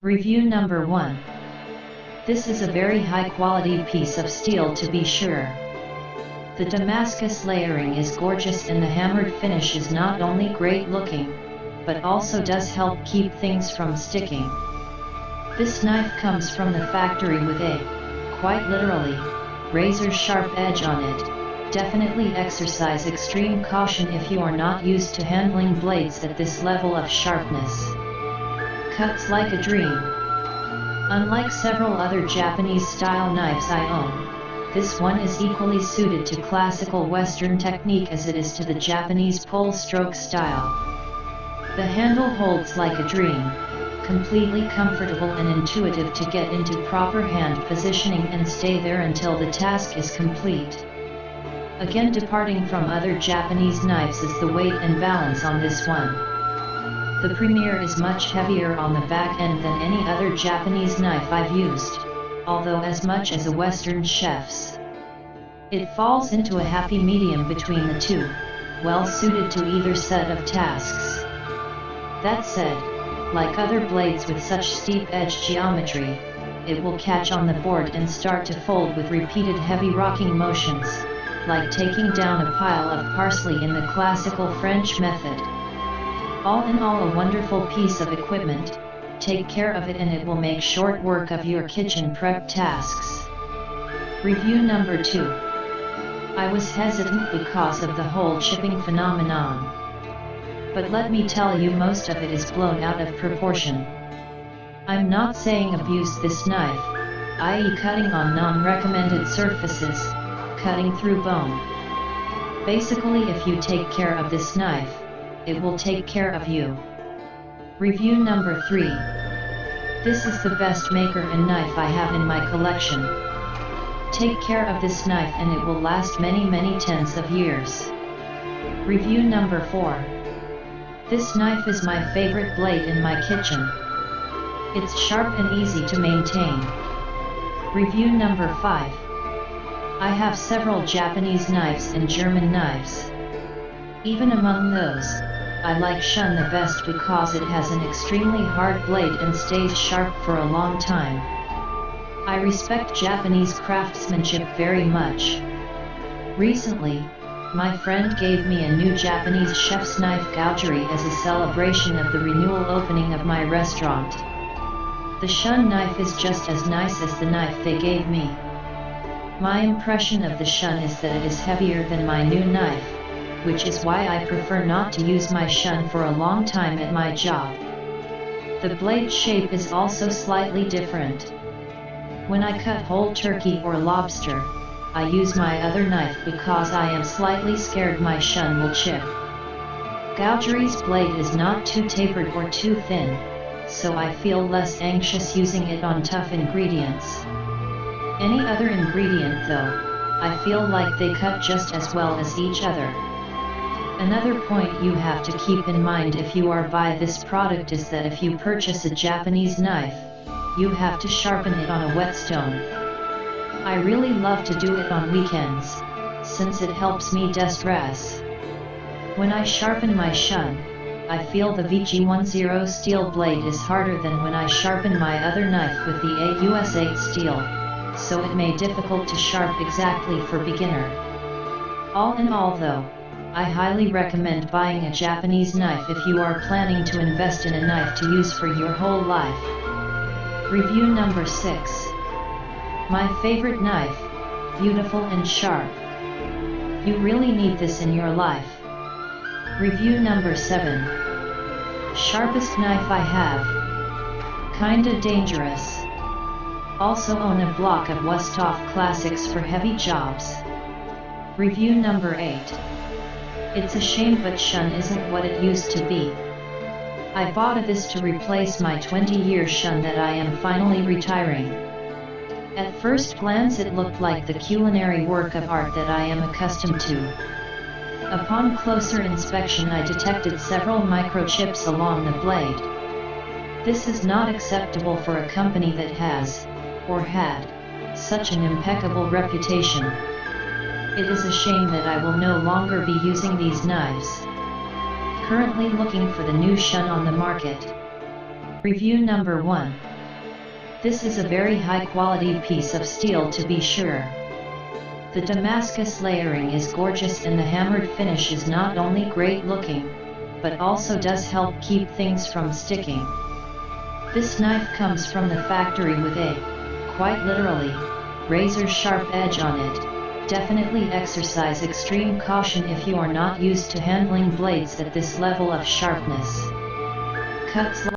Review number 1. This is a very high quality piece of steel to be sure. The Damascus layering is gorgeous and the hammered finish is not only great looking, but also does help keep things from sticking. This knife comes from the factory with a, quite literally, razor sharp edge on it. Definitely exercise extreme caution if you are not used to handling blades at this level of sharpness. Cuts like a dream. Unlike several other Japanese style knives I own, this one is equally suited to classical Western technique as it is to the Japanese pull stroke style. The handle holds like a dream, completely comfortable and intuitive to get into proper hand positioning and stay there until the task is complete. Again, departing from other Japanese knives is the weight and balance on this one. The Premier is much heavier on the back end than any other Japanese knife I've used, although as much as a Western chef's. It falls into a happy medium between the two, well suited to either set of tasks. That said, like other blades with such steep edge geometry, it will catch on the board and start to fold with repeated heavy rocking motions, like taking down a pile of parsley in the classical French method. All in all, a wonderful piece of equipment. Take care of it and it will make short work of your kitchen prep tasks. Review number 2. I was hesitant because of the whole chipping phenomenon. But let me tell you, most of it is blown out of proportion. I'm not saying abuse this knife, i.e. cutting on non-recommended surfaces, cutting through bone. Basically, if you take care of this knife, it will take care of you. Review number 3. This is the best maker and knife I have in my collection. Take care of this knife and it will last many tens of years. Review number 4. This knife is my favorite blade in my kitchen. It's sharp and easy to maintain. Review number 5. I have several Japanese knives and German knives. Even among those, I like Shun the best because it has an extremely hard blade and stays sharp for a long time. I respect Japanese craftsmanship very much. Recently, my friend gave me a new Japanese chef's knife gougery as a celebration of the renewal opening of my restaurant. The Shun knife is just as nice as the knife they gave me. My impression of the Shun is that it is heavier than my new knife, which is why I prefer not to use my Shun for a long time at my job. The blade shape is also slightly different. When I cut whole turkey or lobster, I use my other knife because I am slightly scared my Shun will chip. Gougery's blade is not too tapered or too thin, so I feel less anxious using it on tough ingredients. Any other ingredient though, I feel like they cut just as well as each other. Another point you have to keep in mind if you are buy this product is that if you purchase a Japanese knife, you have to sharpen it on a whetstone. I really love to do it on weekends, since it helps me de-stress. When I sharpen my Shun, I feel the VG10 steel blade is harder than when I sharpen my other knife with the AUS8 steel, so it may difficult to sharp exactly for beginner. All in all though, I highly recommend buying a Japanese knife if you are planning to invest in a knife to use for your whole life. Review number 6. My favorite knife, beautiful and sharp. You really need this in your life. Review number 7. Sharpest knife I have. Kinda dangerous. Also own a block of Westhoff classics for heavy jobs. Review number 8. It's a shame but Shun isn't what it used to be. I bought this to replace my 20-year Shun that I am finally retiring. At first glance it looked like the culinary work of art that I am accustomed to. Upon closer inspection I detected several microchips along the blade. This is not acceptable for a company that has, or had, such an impeccable reputation. It is a shame that I will no longer be using these knives. Currently looking for the new Shun on the market. Review number 1. This is a very high quality piece of steel to be sure. The Damascus layering is gorgeous and the hammered finish is not only great looking, but also does help keep things from sticking. This knife comes from the factory with a, quite literally, razor sharp edge on it. Definitely exercise extreme caution if you are not used to handling blades at this level of sharpness. Cuts